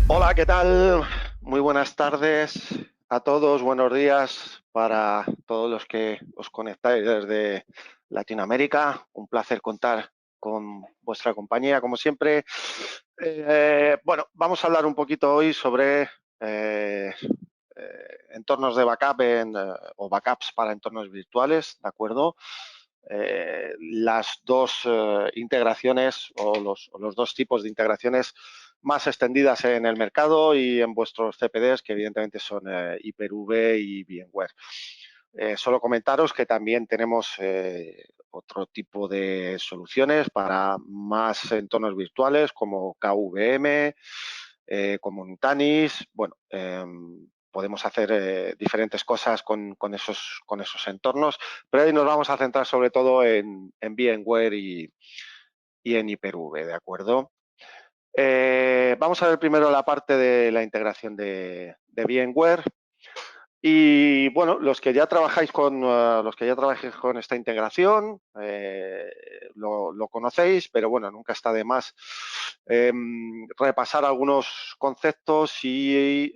Hola, ¿qué tal? Muy buenas tardes a todos, buenos días para todos los que os conectáis desde Latinoamérica. Un placer contar con vuestra compañía, como siempre. Bueno, vamos a hablar un poquito hoy sobre entornos de backup o backups para entornos virtuales, ¿de acuerdo? Las dos integraciones o los dos tipos de integraciones más extendidas en el mercado y en vuestros CPDs, que evidentemente son Hyper-V y VMware. Solo comentaros que también tenemos otro tipo de soluciones para más entornos virtuales como KVM, como Nutanix. Bueno, podemos hacer diferentes cosas con esos entornos, pero hoy nos vamos a centrar sobre todo en VMware y en Hyper-V, ¿de acuerdo? Vamos a ver primero la parte de la integración de VMware. Y bueno, los que ya trabajáis con esta integración, lo conocéis, pero bueno, nunca está de más repasar algunos conceptos y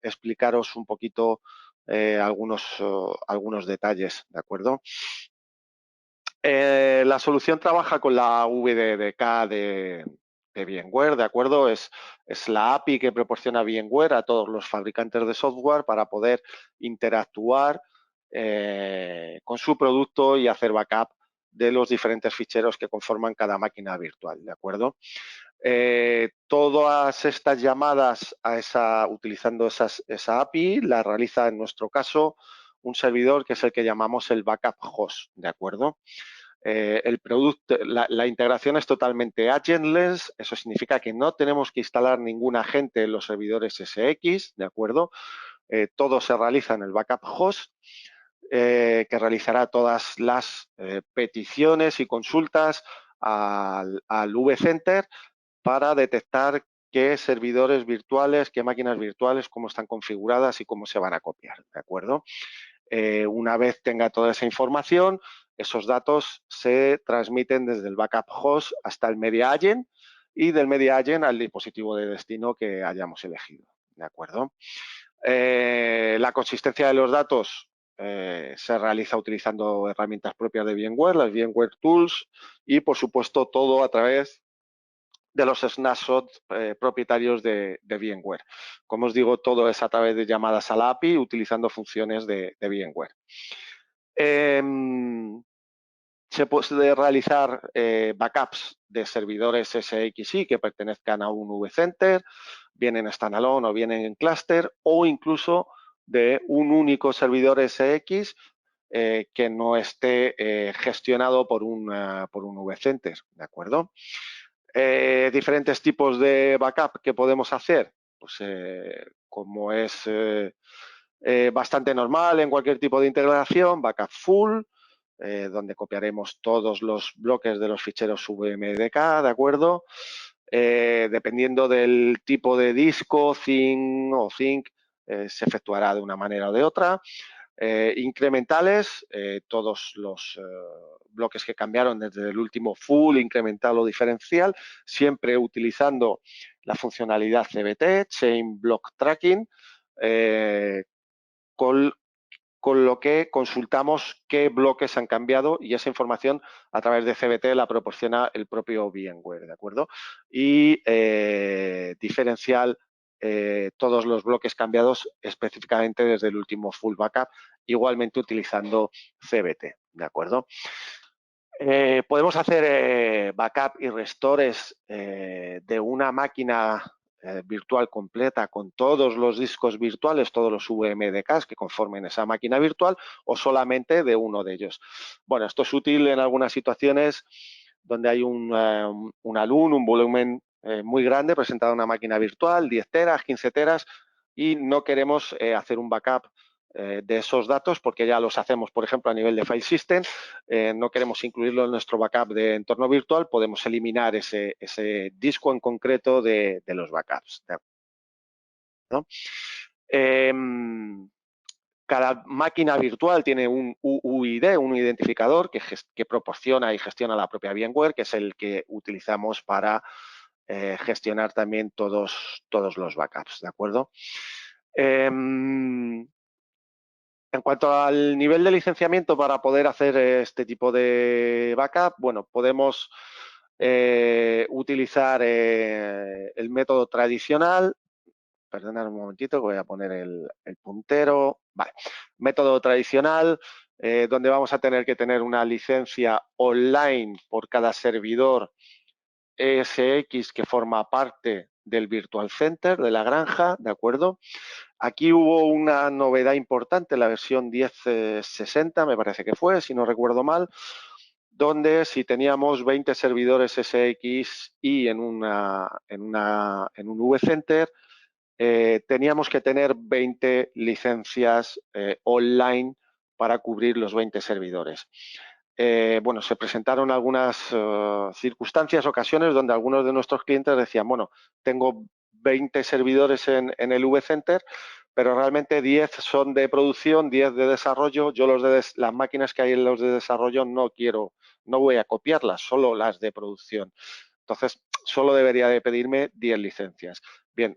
explicaros un poquito algunos detalles, ¿de acuerdo? La solución trabaja con la VDDK de VMware, ¿de acuerdo? Es la API que proporciona VMware a todos los fabricantes de software para poder interactuar con su producto y hacer backup de los diferentes ficheros que conforman cada máquina virtual, ¿de acuerdo? Todas estas llamadas utilizando esa API la realiza en nuestro caso un servidor que es el que llamamos el backup host, ¿de acuerdo? El producto, la integración es totalmente agentless, eso significa que no tenemos que instalar ningún agente en los servidores SX, ¿de acuerdo? Todo se realiza en el backup host, que realizará todas las peticiones y consultas al vCenter para detectar qué servidores virtuales, qué máquinas virtuales, cómo están configuradas y cómo se van a copiar, ¿de acuerdo? Una vez tenga toda esa información, esos datos se transmiten desde el backup host hasta el media agent y del media agent al dispositivo de destino que hayamos elegido, ¿de acuerdo? La consistencia de los datos se realiza utilizando herramientas propias de VMware, las VMware Tools, y por supuesto todo a través de los snapshots propietarios de VMware. Como os digo, todo es a través de llamadas a la API utilizando funciones de VMware. Se puede realizar backups de servidores SXI que pertenezcan a un vCenter, bien en standalone o bien en cluster, o incluso de un único servidor SX que no esté gestionado por un vCenter, ¿de acuerdo? Diferentes tipos de backup que podemos hacer, pues como es bastante normal en cualquier tipo de integración, backup full, donde copiaremos todos los bloques de los ficheros VMDK, ¿de acuerdo? Dependiendo del tipo de disco, Thin o Think, se efectuará de una manera o de otra. Incrementales, todos los bloques que cambiaron desde el último full, incremental o diferencial, siempre utilizando la funcionalidad CBT, Chain Block Tracking, con, con lo que consultamos qué bloques han cambiado y esa información a través de CBT la proporciona el propio VMware, ¿de acuerdo? Y diferencial todos los bloques cambiados específicamente desde el último full backup, igualmente utilizando CBT, ¿de acuerdo? Podemos hacer backup y restores de una máquina virtual completa con todos los discos virtuales, todos los VMDKs que conformen esa máquina virtual o solamente de uno de ellos. Bueno, esto es útil en algunas situaciones donde hay un alumno, un volumen muy grande presentado en una máquina virtual, 10 teras, 15 teras, y no queremos hacer un backup de esos datos porque ya los hacemos, por ejemplo, a nivel de file system. No queremos incluirlo en nuestro backup de entorno virtual, podemos eliminar ese disco en concreto de los backups, ¿no? Eh, Cada máquina virtual tiene un UID, un identificador que proporciona y gestiona la propia VMware, que es el que utilizamos para gestionar también todos todos los backups, ¿de acuerdo? En cuanto al nivel de licenciamiento para poder hacer este tipo de backup, bueno, podemos utilizar el método tradicional. Perdonad un momentito que voy a poner el puntero. Vale. Método tradicional, donde vamos a tener que tener una licencia online por cada servidor ESX que forma parte del Virtual Center, de la granja, ¿de acuerdo? Aquí hubo una novedad importante, la versión 10.60, me parece que fue, si no recuerdo mal, donde si teníamos 20 servidores SXI en un vCenter, teníamos que tener 20 licencias online para cubrir los 20 servidores. Bueno, se presentaron algunas circunstancias, ocasiones donde algunos de nuestros clientes decían, bueno, tengo 20 servidores en el vCenter, pero realmente 10 son de producción, 10 de desarrollo. Yo las máquinas que hay en los de desarrollo no voy a copiarlas, solo las de producción. Entonces, solo debería de pedirme 10 licencias. Bien,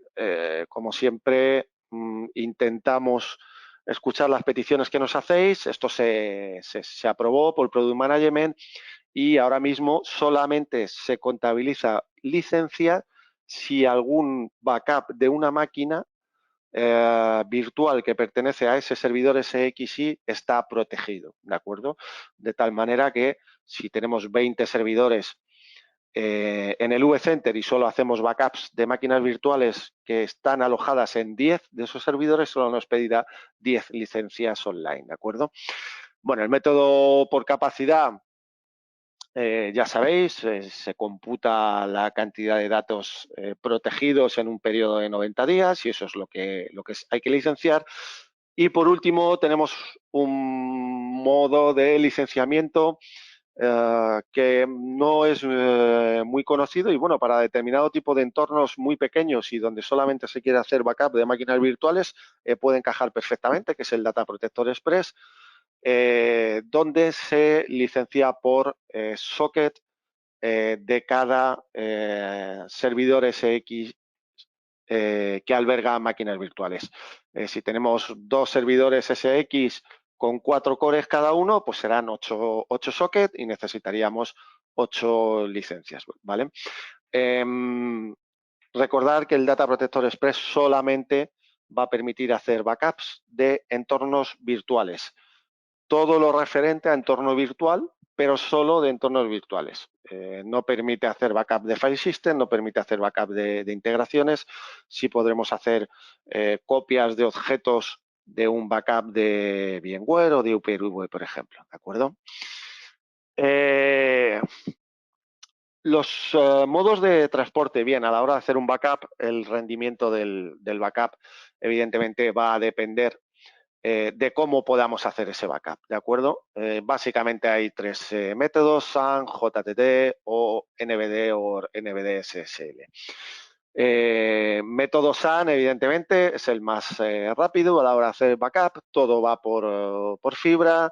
como siempre, intentamos escuchar las peticiones que nos hacéis. Esto se aprobó por Product Management y ahora mismo solamente se contabiliza licencia si algún backup de una máquina virtual que pertenece a ese servidor SXI está protegido, ¿de acuerdo? De tal manera que si tenemos 20 servidores en el vCenter y solo hacemos backups de máquinas virtuales que están alojadas en 10 de esos servidores, solo nos pedirá 10 licencias online, ¿de acuerdo? Bueno, el método por capacidad, ya sabéis, se computa la cantidad de datos protegidos en un periodo de 90 días y eso es lo que hay que licenciar. Y por último, tenemos un modo de licenciamiento que no es muy conocido y bueno, para determinado tipo de entornos muy pequeños y donde solamente se quiere hacer backup de máquinas virtuales, puede encajar perfectamente, que es el Data Protector Express, donde se licencia por socket de cada servidor SX que alberga máquinas virtuales. Si tenemos 2 servidores SX con 4 cores cada uno, pues serán 8 sockets y necesitaríamos 8 licencias, ¿vale? Recordar que el Data Protector Express solamente va a permitir hacer backups de entornos virtuales. Todo lo referente a entorno virtual, pero solo de entornos virtuales. No permite hacer backup de file system, no permite hacer backup de integraciones. Sí podremos hacer copias de objetos de un backup de VMware o de UPnVR, por ejemplo, ¿de acuerdo? Los modos de transporte, bien, a la hora de hacer un backup, el rendimiento del backup evidentemente va a depender de cómo podamos hacer ese backup, ¿de acuerdo? Básicamente hay 3 métodos, SAN, JTT o NVD o NVD SSL. Método SAN, evidentemente, es el más rápido a la hora de hacer backup, todo va por fibra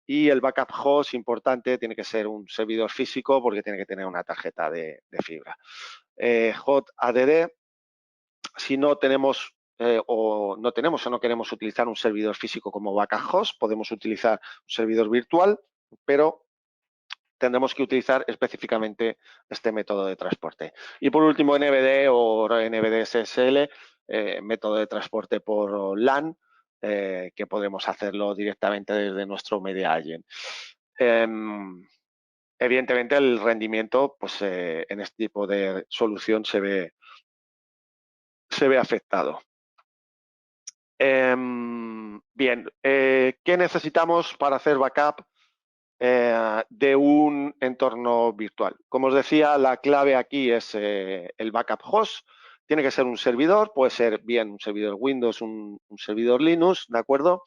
y el backup host, importante, tiene que ser un servidor físico porque tiene que tener una tarjeta de fibra. JADD, si no tenemos o no queremos utilizar un servidor físico como backup host, podemos utilizar un servidor virtual, pero tendremos que utilizar específicamente este método de transporte. Y por último, NVD o NVD SSL, método de transporte por LAN, que podremos hacerlo directamente desde nuestro Media Agent. Evidentemente, el rendimiento pues, en este tipo de solución se ve afectado. Bien, ¿qué necesitamos para hacer backup de un entorno virtual? Como os decía, la clave aquí es el backup host. Tiene que ser un servidor, puede ser bien un servidor Windows, un servidor Linux, ¿de acuerdo?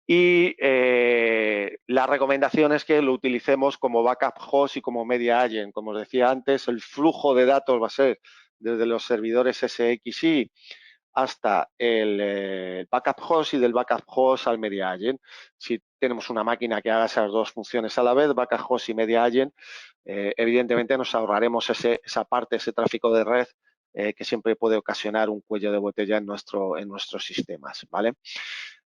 Y la recomendación es que lo utilicemos como backup host y como media agent. Como os decía antes, el flujo de datos va a ser desde los servidores SXI hasta el backup host y del backup host al media agent. Si tenemos una máquina que haga esas dos funciones a la vez, backup host y media agent, evidentemente nos ahorraremos esa parte, ese tráfico de red que siempre puede ocasionar un cuello de botella en nuestros sistemas, ¿vale?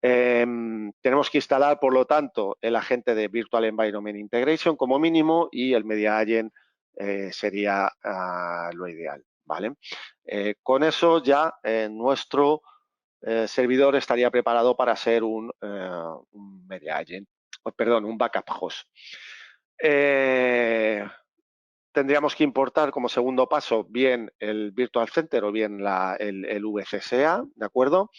Tenemos que instalar, por lo tanto, el agente de Virtual Environment Integration como mínimo y el Media Agent sería lo ideal, ¿vale? Con eso ya nuestro servidor estaría preparado para ser un Media Agent, perdón, un Backup Host. Tendríamos que importar como segundo paso bien el Virtual Center o bien el VCSA, ¿de acuerdo?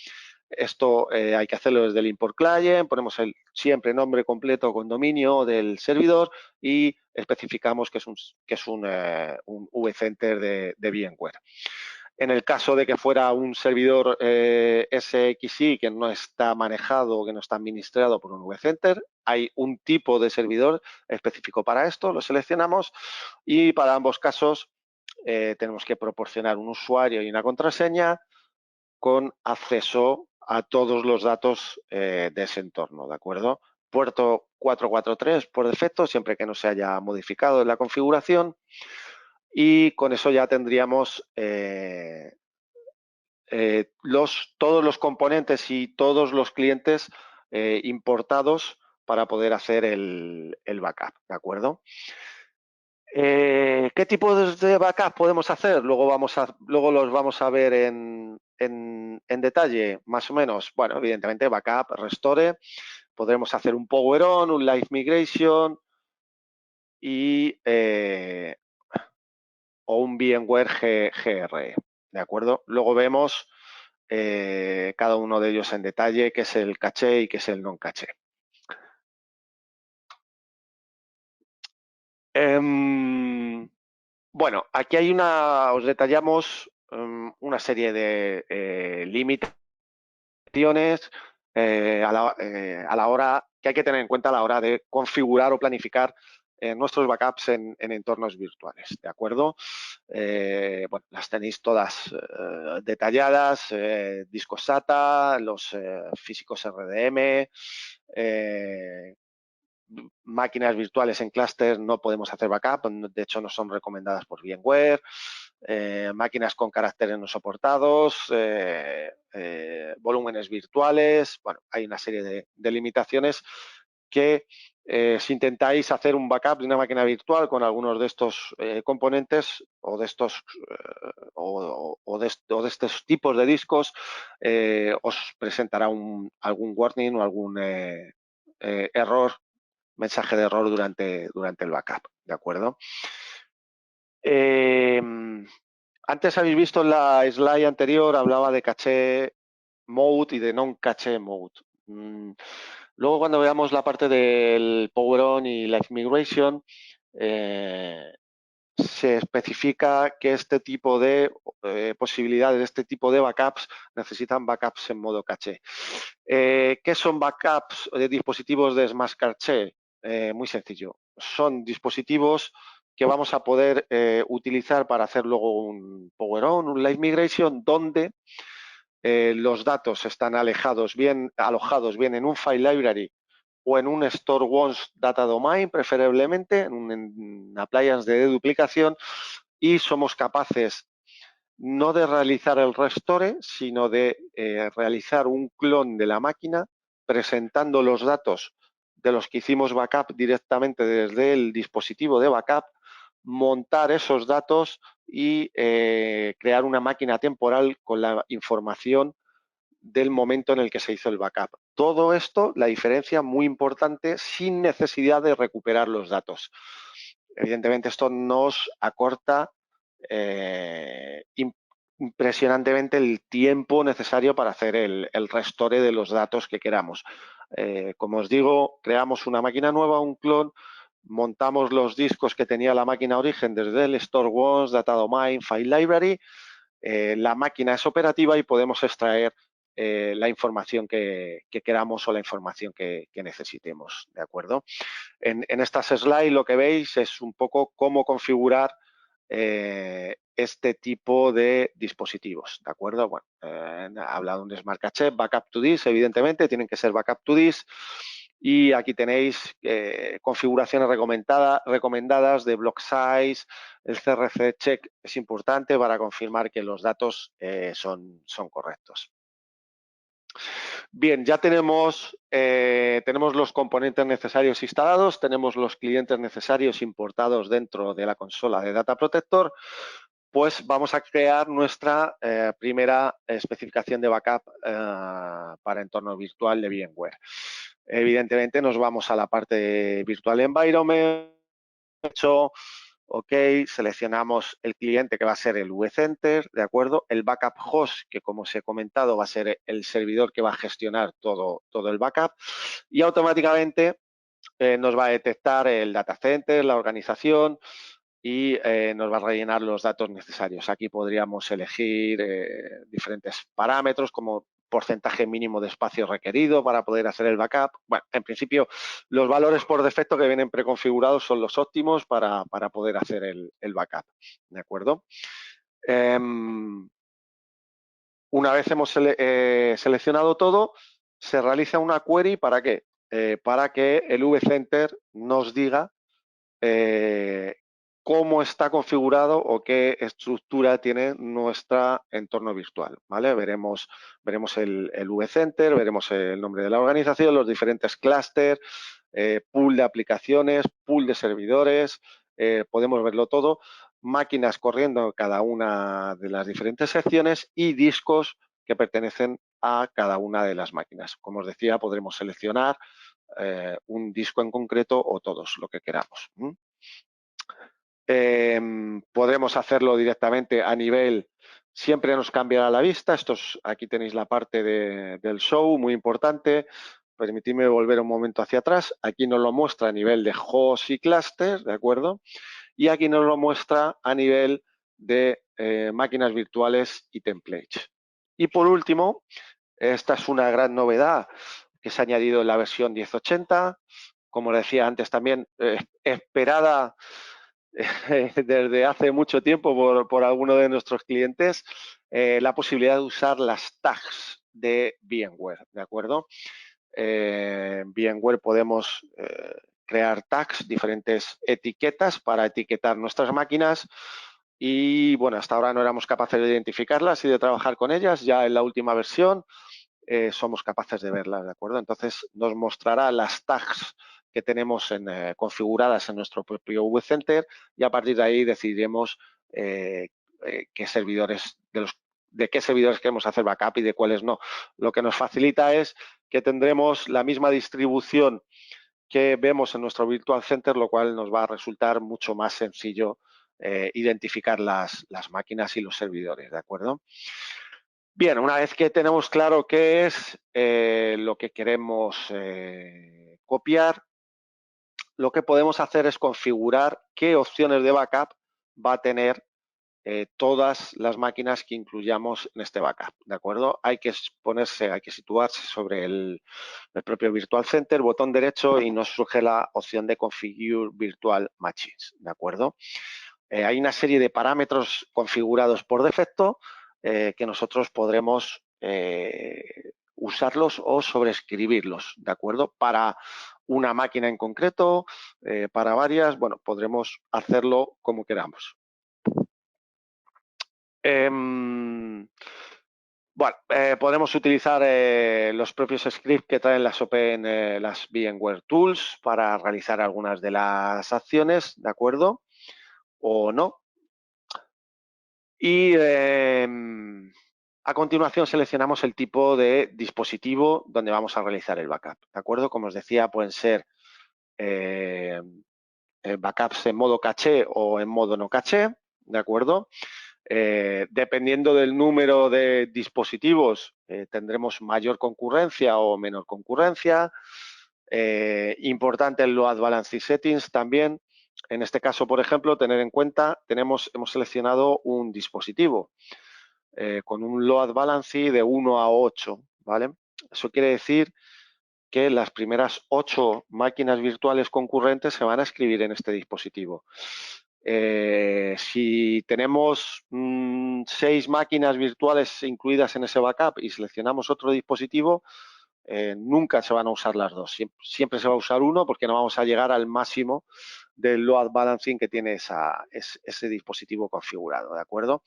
Esto hay que hacerlo desde el import client, ponemos siempre nombre completo con dominio del servidor y especificamos que es un vCenter de VMware. En el caso de que fuera un servidor SXI que no está manejado, que no está administrado por un vCenter, hay un tipo de servidor específico para esto, lo seleccionamos y para ambos casos tenemos que proporcionar un usuario y una contraseña con acceso a todos los datos de ese entorno, ¿de acuerdo? Puerto 443 por defecto, siempre que no se haya modificado en la configuración, y con eso ya tendríamos todos los componentes y todos los clientes importados para poder hacer el backup, ¿de acuerdo? ¿Qué tipo de backup podemos hacer? Luego los vamos a ver en detalle, más o menos. Bueno, evidentemente backup, restore. Podremos hacer un power on, un live migration y o un VMware GRE, ¿de acuerdo? Luego vemos cada uno de ellos en detalle, qué es el caché y qué es el non caché. Bueno, aquí hay os detallamos una serie de limitaciones a la hora que hay que tener en cuenta a la hora de configurar o planificar nuestros backups en entornos virtuales, ¿de acuerdo? Bueno, las tenéis todas detalladas, discos SATA, los físicos RDM, máquinas virtuales en clúster no podemos hacer backup, de hecho no son recomendadas por VMware, máquinas con caracteres no soportados, volúmenes virtuales, bueno, hay una serie de limitaciones que si intentáis hacer un backup de una máquina virtual con algunos de estos componentes o de estos de estos tipos de discos, os presentará algún warning o algún error, mensaje de error durante el backup, ¿de acuerdo? Antes habéis visto en la slide anterior, hablaba de caché mode y de non-caché mode. Luego cuando veamos la parte del Power On y Live Migration, se especifica que este tipo de posibilidades, este tipo de backups necesitan backups en modo caché. ¿Qué son backups de dispositivos de Smart Caché? Muy sencillo. Son dispositivos que vamos a poder utilizar para hacer luego un Power On, un Live Migration, donde los datos están alojados bien en un file library o en un Store Once Data Domain, preferiblemente, en un appliance de deduplicación, y somos capaces no de realizar el restore, sino de realizar un clon de la máquina presentando los datos de los que hicimos backup directamente desde el dispositivo de backup, montar esos datos y crear una máquina temporal con la información del momento en el que se hizo el backup. Todo esto, la diferencia muy importante, sin necesidad de recuperar los datos. Evidentemente esto nos acorta impresionantemente el tiempo necesario para hacer el restore de los datos que queramos. Como os digo, creamos una máquina nueva, un clon, montamos los discos que tenía la máquina origen desde el Store Once, Data Domain, File Library, la máquina es operativa y podemos extraer la información que queramos o la información que necesitemos, ¿de acuerdo? En estas slides lo que veis es un poco cómo configurar este tipo de dispositivos, ¿de acuerdo? Bueno, ha hablado de un Smart Cache, Backup to Disk, evidentemente, tienen que ser Backup to Disk. Y aquí tenéis configuraciones recomendadas de block size. El CRC check es importante para confirmar que los datos son correctos. Bien, ya tenemos los componentes necesarios instalados, tenemos los clientes necesarios importados dentro de la consola de Data Protector. Pues vamos a crear nuestra primera especificación de backup para entorno virtual de VMware. Evidentemente nos vamos a la parte de Virtual Environment, ok, seleccionamos el cliente que va a ser el vCenter, ¿de acuerdo? El backup host, que como os he comentado va a ser el servidor que va a gestionar todo el backup, y automáticamente nos va a detectar el data center, la organización, y nos va a rellenar los datos necesarios. Aquí podríamos elegir diferentes parámetros como porcentaje mínimo de espacio requerido para poder hacer el backup. Bueno, en principio los valores por defecto que vienen preconfigurados son los óptimos para poder hacer el backup, ¿de acuerdo? Una vez hemos seleccionado todo, se realiza una query, ¿para qué? Para que el vCenter nos diga cómo está configurado o qué estructura tiene nuestro entorno virtual, ¿vale? Veremos el vCenter, veremos el nombre de la organización, los diferentes clústeres, pool de aplicaciones, pool de servidores, podemos verlo todo, máquinas corriendo en cada una de las diferentes secciones y discos que pertenecen a cada una de las máquinas. Como os decía, podremos seleccionar un disco en concreto o todos, lo que queramos. Podremos hacerlo directamente a nivel, siempre nos cambiará la vista. Aquí tenéis la parte del show, muy importante. Permitidme volver un momento hacia atrás. Aquí nos lo muestra a nivel de host y cluster, ¿de acuerdo? Y aquí nos lo muestra a nivel de máquinas virtuales y templates. Y por último, esta es una gran novedad que se ha añadido en la versión 1080. Como decía antes, también esperada desde hace mucho tiempo por alguno de nuestros clientes, la posibilidad de usar las tags de VMware, ¿de acuerdo? En VMware podemos crear tags, diferentes etiquetas para etiquetar nuestras máquinas y, bueno, hasta ahora no éramos capaces de identificarlas y de trabajar con ellas. Ya en la última versión somos capaces de verlas, ¿de acuerdo? Entonces nos mostrará las tags que tenemos configuradas en nuestro propio vCenter y a partir de ahí decidiremos qué servidores de qué servidores queremos hacer backup y de cuáles no. Lo que nos facilita es que tendremos la misma distribución que vemos en nuestro Virtual Center, lo cual nos va a resultar mucho más sencillo identificar las máquinas y los servidores, ¿de acuerdo? Bien, una vez que tenemos claro qué es lo que queremos copiar, lo que podemos hacer es configurar qué opciones de backup va a tener todas las máquinas que incluyamos en este backup, ¿de acuerdo? Hay que situarse sobre el propio Virtual Center, botón derecho y nos surge la opción de Configure Virtual Machines, ¿de acuerdo? Hay una serie de parámetros configurados por defecto que nosotros podremos usarlos o sobreescribirlos, ¿de acuerdo? Para una máquina en concreto, para varias, bueno, podremos hacerlo como queramos. Bueno, podemos utilizar los propios scripts que traen las VMware Tools para realizar algunas de las acciones, ¿de acuerdo? O no. Y a continuación seleccionamos el tipo de dispositivo donde vamos a realizar el backup, ¿de acuerdo? Como os decía, pueden ser backups en modo caché o en modo no caché, ¿de acuerdo? Dependiendo del número de dispositivos, tendremos mayor concurrencia o menor concurrencia. Importante el Load Balancing Settings también. En este caso, por ejemplo, tener en cuenta, hemos seleccionado un dispositivo con un Load Balancing de 1 a 8, ¿vale? Eso quiere decir que las primeras 8 máquinas virtuales concurrentes se van a escribir en este dispositivo. Si tenemos 6 máquinas virtuales incluidas en ese backup y seleccionamos otro dispositivo, nunca se van a usar las dos. Siempre se va a usar uno porque no vamos a llegar al máximo del load balancing que tiene ese dispositivo configurado, ¿de acuerdo?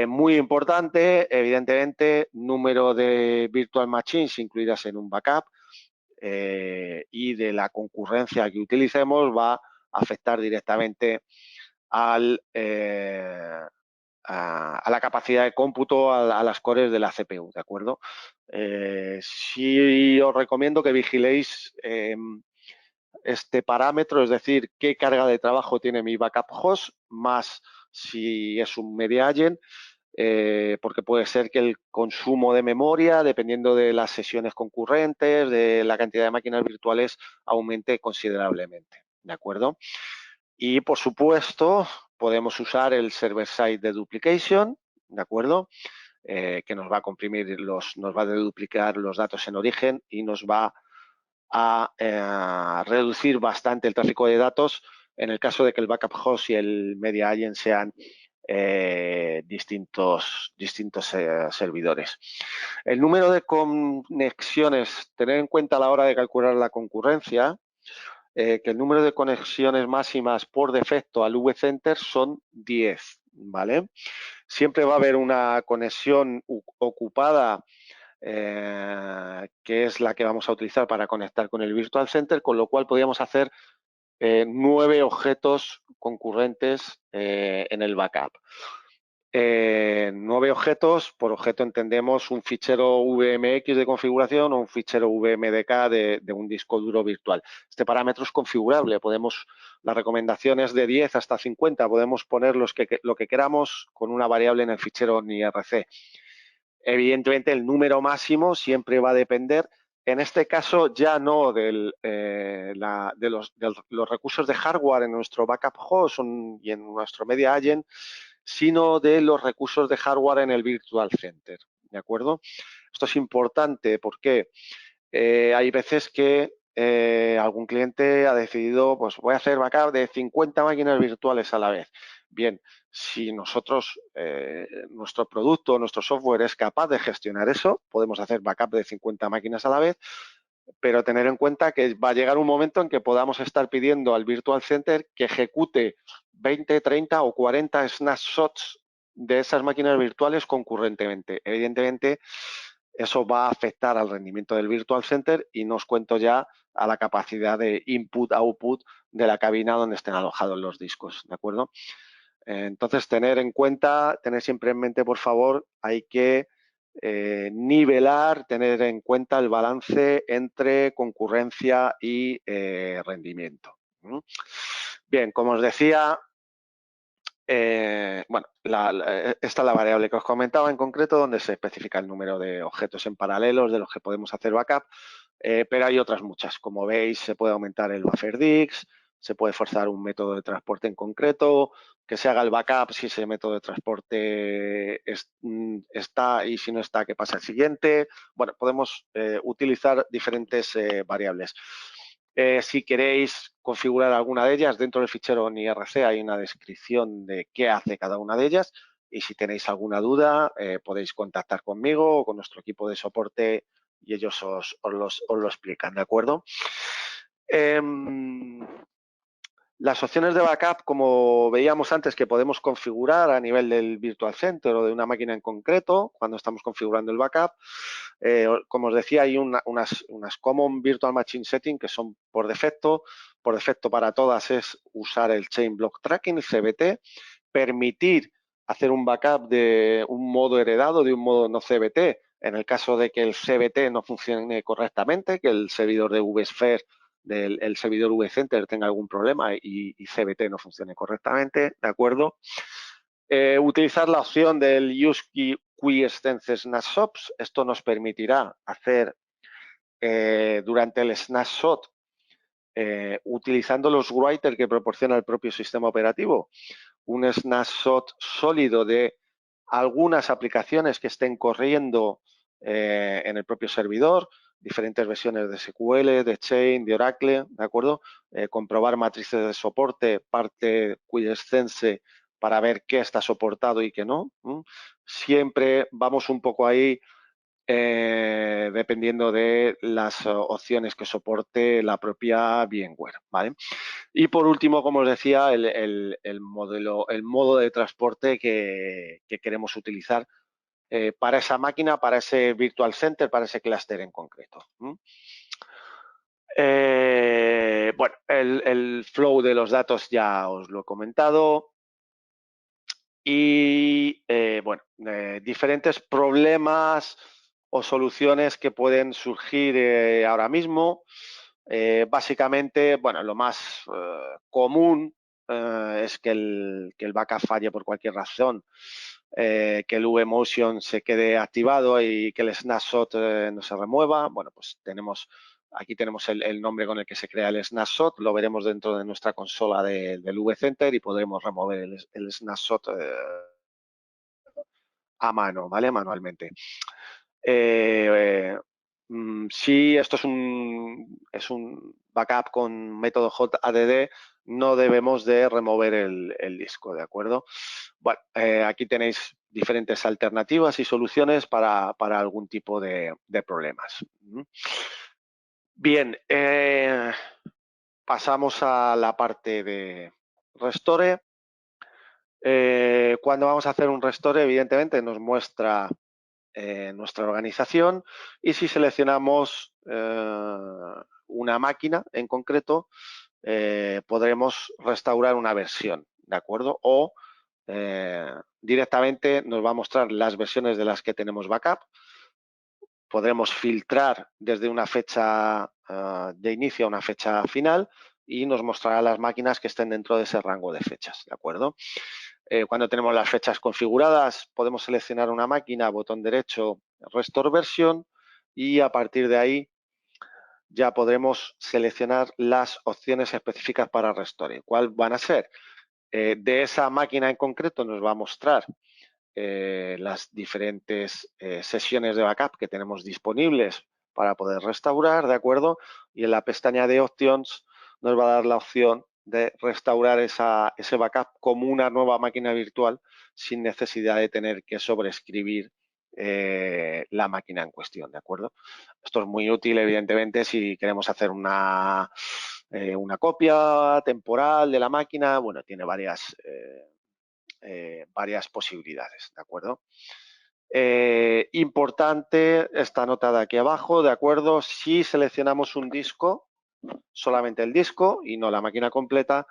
Muy importante, evidentemente, número de virtual machines incluidas en un backup y de la concurrencia que utilicemos va a afectar directamente a la capacidad de cómputo, a las cores de la CPU, ¿de acuerdo? Sí os recomiendo que vigiléis este parámetro, es decir, qué carga de trabajo tiene mi backup host, más si es un media agent, porque puede ser que el consumo de memoria, dependiendo de las sesiones concurrentes, de la cantidad de máquinas virtuales, aumente considerablemente, ¿de acuerdo? Y, por supuesto, podemos usar el server-side deduplication, ¿de acuerdo? Que nos va a comprimir, nos va a deduplicar los datos en origen y nos va a reducir bastante el tráfico de datos en el caso de que el backup host y el media agent sean distintos servidores. El número de conexiones, tener en cuenta a la hora de calcular la concurrencia, que el número de conexiones máximas por defecto al vCenter son 10, ¿vale? Siempre va a haber una conexión ocupada que es la que vamos a utilizar para conectar con el Virtual Center, con lo cual podríamos hacer 9 objetos concurrentes en el backup. 9 objetos, por objeto entendemos un fichero VMX de configuración o un fichero VMDK de un disco duro virtual. Este parámetro es configurable, la recomendación es de 10 hasta 50, podemos poner lo que queramos con una variable en el fichero NIRC. Evidentemente el número máximo siempre va a depender, en este caso ya no de los recursos de hardware en nuestro backup host y en nuestro media agent, sino de los recursos de hardware en el Virtual Center, ¿de acuerdo? Esto es importante porque hay veces que algún cliente ha decidido, pues voy a hacer backup de 50 máquinas virtuales a la vez. Bien, si nosotros, nuestro producto, nuestro software es capaz de gestionar eso, podemos hacer backup de 50 máquinas a la vez, pero tener en cuenta que va a llegar un momento en que podamos estar pidiendo al Virtual Center que ejecute 20, 30 o 40 snapshots de esas máquinas virtuales concurrentemente. Evidentemente, eso va a afectar al rendimiento del Virtual Center y no os cuento ya a la capacidad de input-output de la cabina donde estén alojados los discos, ¿de acuerdo? Entonces, tener siempre en mente, por favor, hay que nivelar, tener en cuenta el balance entre concurrencia y rendimiento. Bien, como os decía, bueno, esta es la variable que os comentaba en concreto, donde se especifica el número de objetos en paralelos de los que podemos hacer backup, pero hay otras muchas. Como veis, se puede aumentar el buffer disk, se puede forzar un método de transporte en concreto, que se haga el backup si ese método de transporte está y si no está, que pasa al siguiente. Bueno, podemos utilizar diferentes variables. Si queréis configurar alguna de ellas, dentro del fichero NIRC hay una descripción de qué hace cada una de ellas y si tenéis alguna duda podéis contactar conmigo o con nuestro equipo de soporte y ellos os lo explican, ¿de acuerdo? Las opciones de backup, como veíamos antes, que podemos configurar a nivel del Virtual Center o de una máquina en concreto cuando estamos configurando el backup. Como os decía, hay unas Common Virtual Machine Setting que son por defecto. Por defecto para todas es usar el Chain Block Tracking, el CBT, permitir hacer un backup de un modo heredado, de un modo no CBT, en el caso de que el CBT no funcione correctamente, que el servidor de vSphere el servidor vCenter tenga algún problema y CBT no funcione correctamente, ¿de acuerdo? Utilizar la opción del Use Key Extended Snapshots. Esto nos permitirá hacer durante el snapshot, utilizando los writers que proporciona el propio sistema operativo, un snapshot sólido de algunas aplicaciones que estén corriendo en el propio servidor, diferentes versiones de SQL, de Chain, de Oracle, ¿de acuerdo? Comprobar matrices de soporte, parte Quiescense, para ver qué está soportado y qué no. Siempre vamos un poco ahí dependiendo de las opciones que soporte la propia VMware, ¿vale? Y por último, como os decía, el modo de transporte que queremos utilizar para esa máquina, para ese Virtual Center, para ese clúster en concreto. Bueno, el flow de los datos ya os lo he comentado. Y bueno, diferentes problemas o soluciones que pueden surgir ahora mismo. Básicamente, bueno, lo más común es que el backup falle por cualquier razón, que el vMotion se quede activado y que el snapshot no se remueva. Bueno, pues aquí tenemos el nombre con el que se crea el snapshot, lo veremos dentro de nuestra consola del vCenter y podremos remover el snapshot a mano, ¿vale? Manualmente. Si esto es un backup con método JADD, no debemos de remover el disco, ¿de acuerdo? Bueno, aquí tenéis diferentes alternativas y soluciones para algún tipo de problemas. Bien, pasamos a la parte de Restore. Cuando vamos a hacer un Restore, evidentemente nos muestra nuestra organización y si seleccionamos una máquina en concreto, podremos restaurar una versión, ¿de acuerdo? O directamente nos va a mostrar las versiones de las que tenemos backup. Podremos filtrar desde una fecha de inicio a una fecha final y nos mostrará las máquinas que estén dentro de ese rango de fechas, ¿de acuerdo? Cuando tenemos las fechas configuradas, podemos seleccionar una máquina, botón derecho, Restore Version, y a partir de ahí ya podremos seleccionar las opciones específicas para Restore. ¿Cuáles van a ser? De esa máquina en concreto nos va a mostrar las diferentes sesiones de backup que tenemos disponibles para poder restaurar, ¿de acuerdo? Y en la pestaña de Options nos va a dar la opción de restaurar ese backup como una nueva máquina virtual sin necesidad de tener que sobreescribir la máquina en cuestión, ¿de acuerdo? Esto es muy útil, evidentemente, si queremos hacer una copia temporal de la máquina. Bueno, tiene varias posibilidades, ¿de acuerdo? Importante esta nota de aquí abajo, ¿de acuerdo? Si seleccionamos un disco, solamente el disco y no la máquina completa,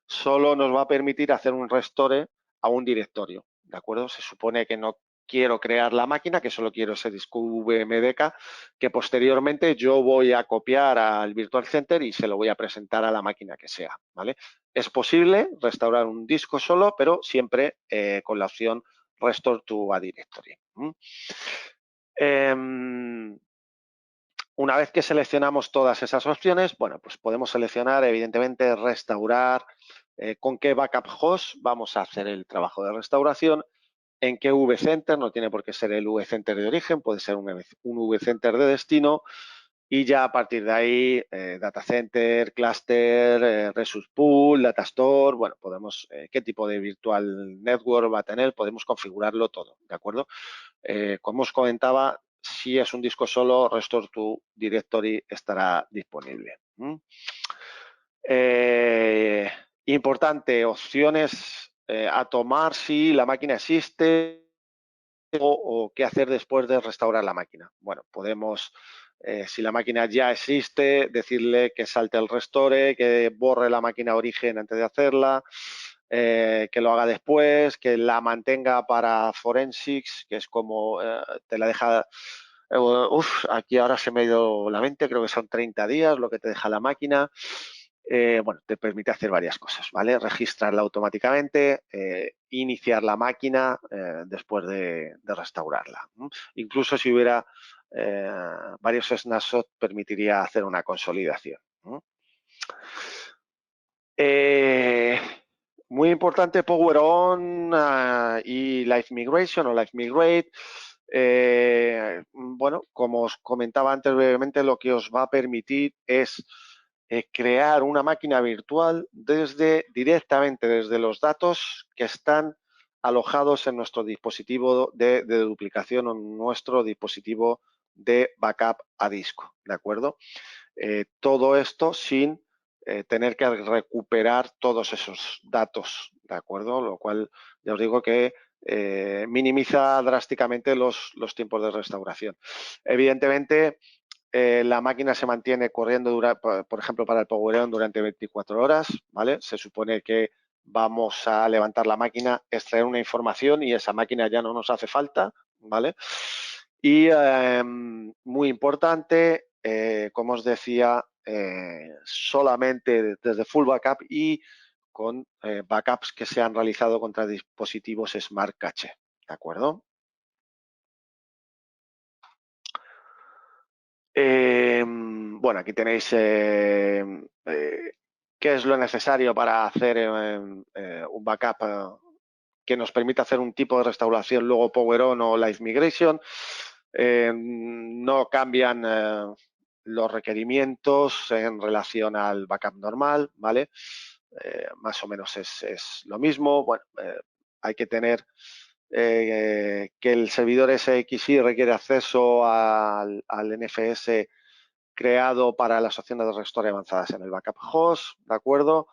solo nos va a permitir hacer un restore a un directorio, ¿de acuerdo? Se supone que no quiero crear la máquina, que solo quiero ese disco VMDK, que posteriormente yo voy a copiar al Virtual Center y se lo voy a presentar a la máquina que sea, ¿vale? Es posible restaurar un disco solo, pero siempre con la opción Restore to a Directory. Una vez que seleccionamos todas esas opciones, bueno, pues podemos seleccionar, evidentemente, restaurar, con qué backup host vamos a hacer el trabajo de restauración, en qué vCenter, no tiene por qué ser el vCenter de origen, puede ser un vCenter de destino, y ya a partir de ahí, Data Center, Cluster, Resource Pool, Data Store, bueno, podemos, qué tipo de Virtual Network va a tener, podemos configurarlo todo, ¿de acuerdo? Como os comentaba, si es un disco solo, Restore to Directory estará disponible. Importante, opciones a tomar si la máquina existe o qué hacer después de restaurar la máquina. Bueno, podemos, si la máquina ya existe, decirle que salte el restore, que borre la máquina origen antes de hacerla, que lo haga después, que la mantenga para forensics, que es como te la deja. Aquí ahora se me ha ido la mente, creo que son 30 días lo que te deja la máquina. Bueno, te permite hacer varias cosas, ¿vale? Registrarla automáticamente, iniciar la máquina después de restaurarla. Incluso si hubiera varios snapshots, permitiría hacer una consolidación. Muy importante, Power On y Live Migration o Live Migrate. Bueno, como os comentaba antes brevemente, lo que os va a permitir es crear una máquina virtual directamente desde los datos que están alojados en nuestro dispositivo de duplicación o nuestro dispositivo de backup a disco, ¿de acuerdo? Todo esto sin tener que recuperar todos esos datos, ¿de acuerdo? Lo cual ya os digo que minimiza drásticamente los tiempos de restauración. Evidentemente, la máquina se mantiene corriendo, por ejemplo, para el PowerOn durante 24 horas, ¿vale? Se supone que vamos a levantar la máquina, extraer una información y esa máquina ya no nos hace falta, ¿vale? Y muy importante, como os decía, solamente desde full backup y con backups que se han realizado contra dispositivos Smart Cache, ¿de acuerdo? Bueno, aquí tenéis qué es lo necesario para hacer un backup que nos permita hacer un tipo de restauración luego PowerOn o Live Migration. No cambian los requerimientos en relación al backup normal, ¿vale? Más o menos es lo mismo. Bueno, hay que tener que el servidor SXI requiere acceso al NFS creado para las opciones de restore avanzadas en el backup host, ¿de acuerdo?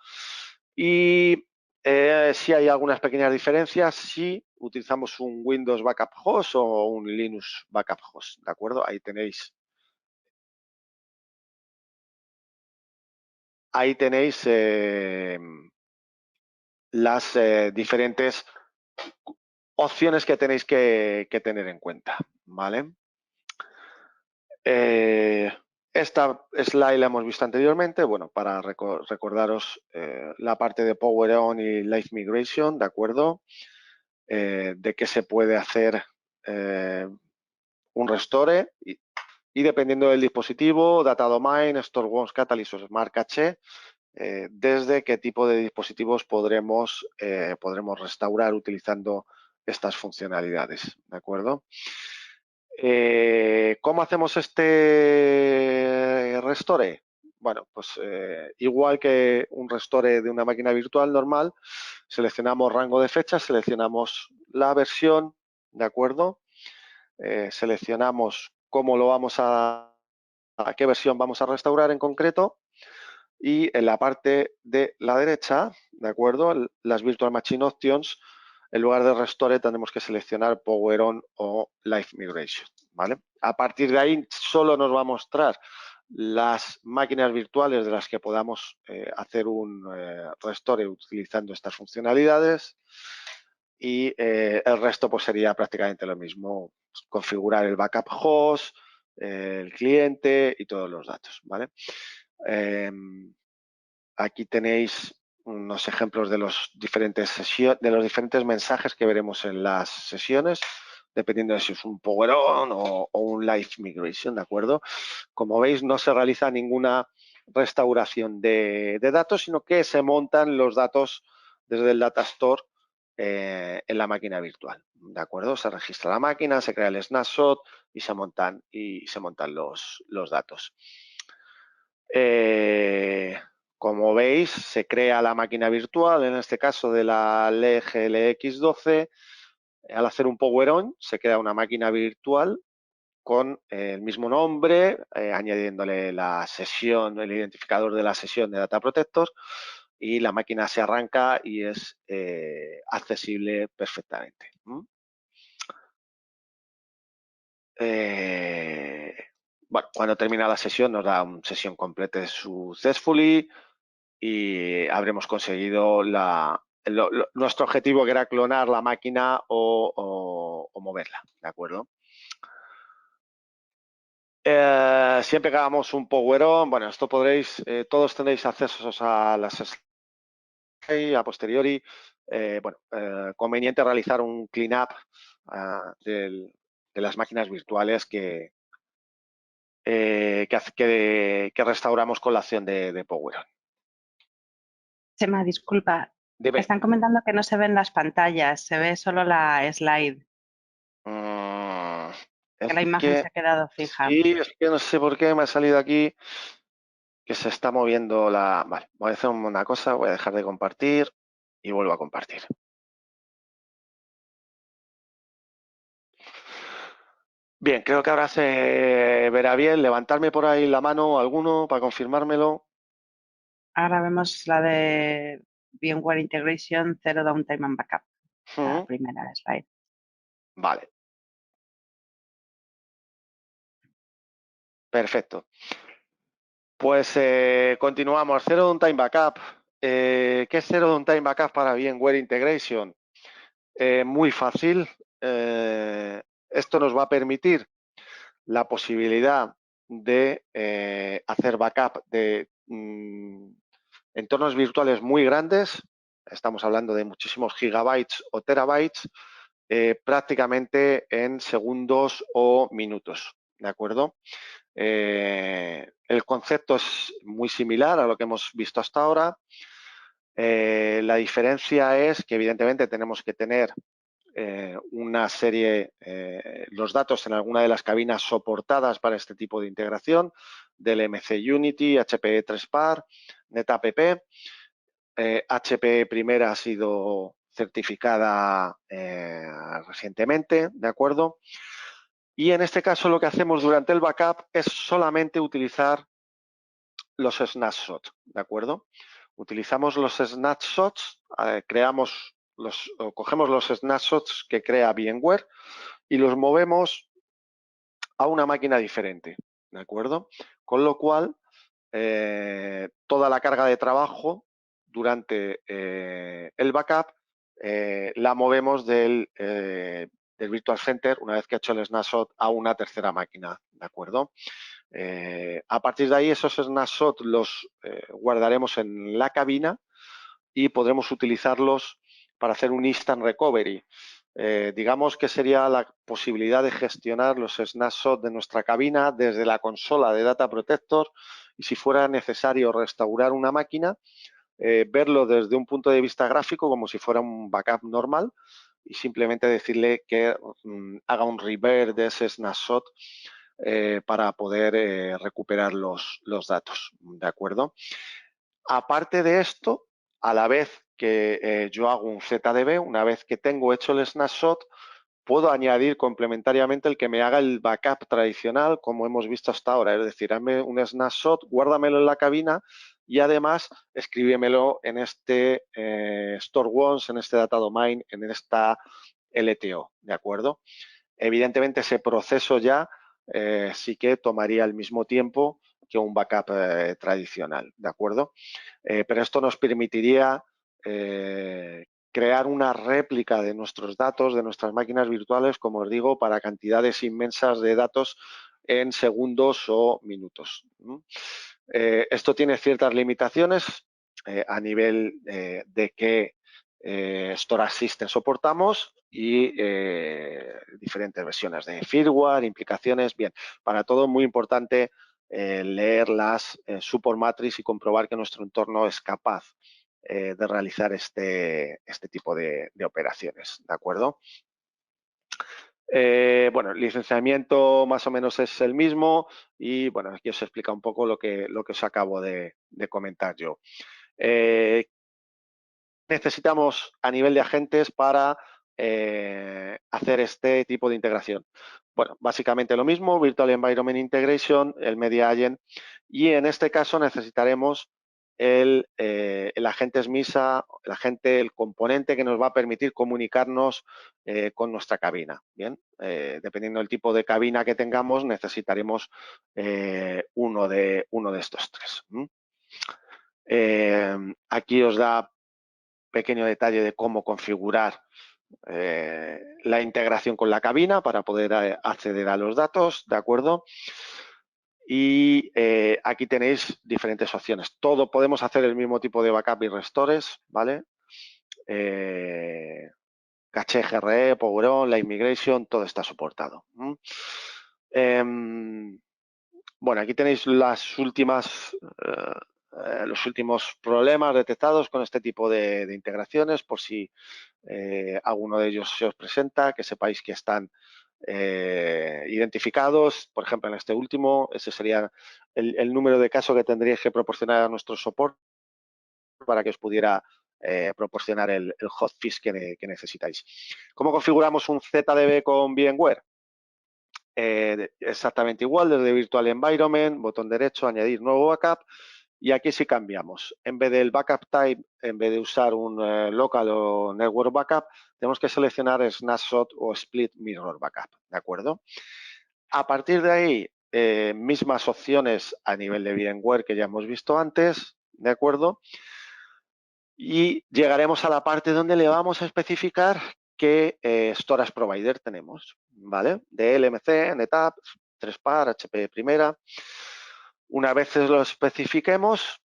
Y si hay algunas pequeñas diferencias, si utilizamos un Windows Backup Host o un Linux Backup Host, ¿de acuerdo? Ahí tenéis las diferentes opciones que tenéis que tener en cuenta, ¿vale? Esta slide la hemos visto anteriormente, bueno, para recordaros la parte de PowerOn y Live Migration, ¿de acuerdo? De qué se puede hacer un restore y dependiendo del dispositivo, Data Domain, Store Wounds Catalyst o Smart Cache, desde qué tipo de dispositivos podremos restaurar utilizando estas funcionalidades, ¿de acuerdo? ¿Cómo hacemos este restore? Bueno, pues igual que un restore de una máquina virtual normal, seleccionamos rango de fecha, seleccionamos la versión, ¿de acuerdo? Seleccionamos cómo lo vamos a qué versión vamos a restaurar en concreto y en la parte de la derecha, ¿de acuerdo? Las Virtual Machine Options, en lugar de Restore tendremos que seleccionar PowerOn o Live Migration, ¿vale? A partir de ahí solo nos va a mostrar las máquinas virtuales de las que podamos hacer un restore utilizando estas funcionalidades y el resto pues sería prácticamente lo mismo, configurar el backup host, el cliente y todos los datos, ¿vale? Aquí tenéis unos ejemplos de los diferentes mensajes que veremos en las sesiones, dependiendo de si es un Power On o un Live Migration, ¿de acuerdo? Como veis, no se realiza ninguna restauración de datos, sino que se montan los datos desde el Data Store en la máquina virtual, ¿de acuerdo? Se registra la máquina, se crea el snapshot y se montan los datos. Como veis, se crea la máquina virtual, en este caso de la LGLX12. Al hacer un Power On, se crea una máquina virtual con el mismo nombre, añadiéndole la sesión, el identificador de la sesión de Data Protector, y la máquina se arranca y es accesible perfectamente. Bueno, cuando termina la sesión nos da una sesión completa successfully y habremos conseguido nuestro objetivo, que era clonar la máquina o moverla, ¿de acuerdo? Siempre que hagamos un Power On, bueno, esto podréis, todos tendréis acceso a las slides a posteriori. Bueno, conveniente realizar un cleanup de las máquinas virtuales que restauramos con la acción de Power On. Chema, disculpa. Dime. Están comentando que no se ven las pantallas, se ve solo la slide. Que la imagen se ha quedado fija. Sí, es que no sé por qué me ha salido aquí que se está moviendo la... Vale, voy a hacer una cosa, voy a dejar de compartir y vuelvo a compartir. Bien, creo que ahora se verá bien. Levantarme por ahí la mano alguno para confirmármelo. Ahora vemos la de VMware Integration, Zero Downtime and Backup, la Mm, primera slide. Vale, perfecto. Pues continuamos. Zero Downtime Backup. ¿Qué es Zero Downtime Backup para VMware Integration? Muy fácil. Esto nos va a permitir la posibilidad de hacer backup de entornos virtuales muy grandes. Estamos hablando de muchísimos gigabytes o terabytes, prácticamente en segundos o minutos. ¿De acuerdo? El concepto es muy similar a lo que hemos visto hasta ahora. La diferencia es que evidentemente tenemos que tener una serie, los datos en alguna de las cabinas soportadas para este tipo de integración, del MC Unity, HPE 3PAR, NetApp. HPE primera ha sido certificada recientemente, ¿de acuerdo? Y en este caso lo que hacemos durante el backup es solamente utilizar los snapshots, ¿de acuerdo? Utilizamos los snapshots, cogemos los snapshots que crea VMware y los movemos a una máquina diferente, ¿de acuerdo? Con lo cual, toda la carga de trabajo durante el backup la movemos del Virtual Center, una vez que ha hecho el snapshot, a una tercera máquina, ¿de acuerdo? A partir de ahí, esos snapshots los guardaremos en la cabina y podremos utilizarlos para hacer un instant recovery. Digamos que sería la posibilidad de gestionar los snapshots de nuestra cabina desde la consola de Data Protector y si fuera necesario restaurar una máquina, verlo desde un punto de vista gráfico como si fuera un backup normal y simplemente decirle que haga un revert de ese snapshot para poder recuperar los datos, ¿de acuerdo? Aparte de esto, a la vez que yo hago un ZDB, una vez que tengo hecho el snapshot, puedo añadir complementariamente el que me haga el backup tradicional, como hemos visto hasta ahora. Es decir, hazme un snapshot, guárdamelo en la cabina y además escríbemelo en este Store Once, en este Data Domain, en esta LTO, ¿de acuerdo? Evidentemente, ese proceso ya sí que tomaría el mismo tiempo que un backup tradicional, ¿de acuerdo? Pero esto nos permitiría crear una réplica de nuestros datos, de nuestras máquinas virtuales, como os digo, para cantidades inmensas de datos en segundos o minutos. Esto tiene ciertas limitaciones a nivel de qué storage system soportamos y diferentes versiones de firmware, implicaciones. Bien, para todo muy importante leer las support matrix y comprobar que nuestro entorno es capaz de realizar este tipo de operaciones, ¿de acuerdo? Bueno, el licenciamiento más o menos es el mismo y bueno, aquí os explica un poco lo que os acabo de comentar yo. Necesitamos a nivel de agentes para hacer este tipo de integración? Bueno, básicamente lo mismo, Virtual Environment Integration, el Media Agent, y en este caso necesitaremos el agente SMISA, el componente que nos va a permitir comunicarnos con nuestra cabina. Bien, dependiendo del tipo de cabina que tengamos, necesitaremos uno de estos tres. Aquí os da pequeño detalle de cómo configurar la integración con la cabina para poder acceder a los datos, ¿de acuerdo? Y aquí tenéis diferentes opciones. Todo podemos hacer el mismo tipo de backup y restores, ¿vale? Caché GRE, PowerOn, la Migration, todo está soportado. Bueno, aquí tenéis los últimos problemas detectados con este tipo de integraciones, por si alguno de ellos se os presenta, que sepáis que están identificados. Por ejemplo, en este último, ese sería el número de casos que tendríais que proporcionar a nuestro soporte para que os pudiera proporcionar el hotfix que necesitáis. ¿Cómo configuramos un ZDB con VMware? exactamente igual, desde Virtual Environment, botón derecho, añadir nuevo backup. Y aquí sí cambiamos. En vez del backup type, en vez de usar un local o network backup, tenemos que seleccionar snapshot o split mirror backup, ¿de acuerdo? A partir de ahí, mismas opciones a nivel de VMware que ya hemos visto antes, ¿de acuerdo? Y llegaremos a la parte donde le vamos a especificar qué storage provider tenemos, ¿vale? De LMC, NetApp, 3PAR, HP primera. Una vez lo especifiquemos,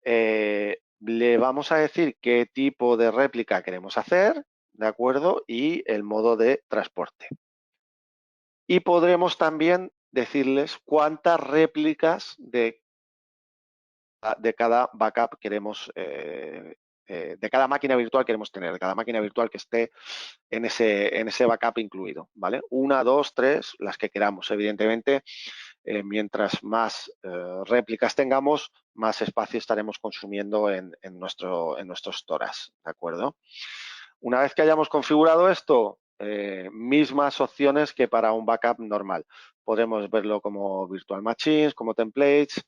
le vamos a decir qué tipo de réplica queremos hacer, ¿de acuerdo? Y el modo de transporte. Y podremos también decirles cuántas réplicas de cada backup queremos, de cada máquina virtual queremos tener, de cada máquina virtual que esté en ese backup incluido, ¿vale? 1, 2, 3, las que queramos, evidentemente. Mientras más réplicas tengamos, más espacio estaremos consumiendo en nuestros storage, ¿de acuerdo? Una vez que hayamos configurado esto, mismas opciones que para un backup normal. Podremos verlo como virtual machines, como templates,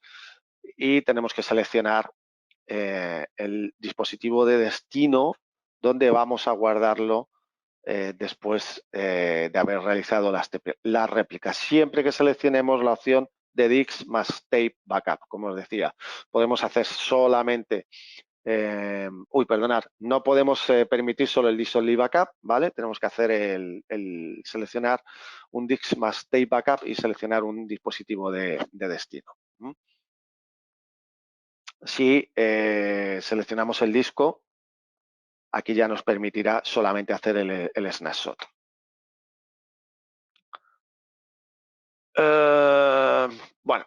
y tenemos que seleccionar el dispositivo de destino donde vamos a guardarlo después de haber realizado las réplicas. Siempre que seleccionemos la opción de DIX más Tape Backup, como os decía, podemos hacer solamente, no podemos permitir solo el DIX Only Backup, ¿vale? Tenemos que hacer el seleccionar un DIX más Tape Backup y seleccionar un dispositivo de destino. Si seleccionamos el disco, aquí ya nos permitirá solamente hacer el snapshot. Bueno,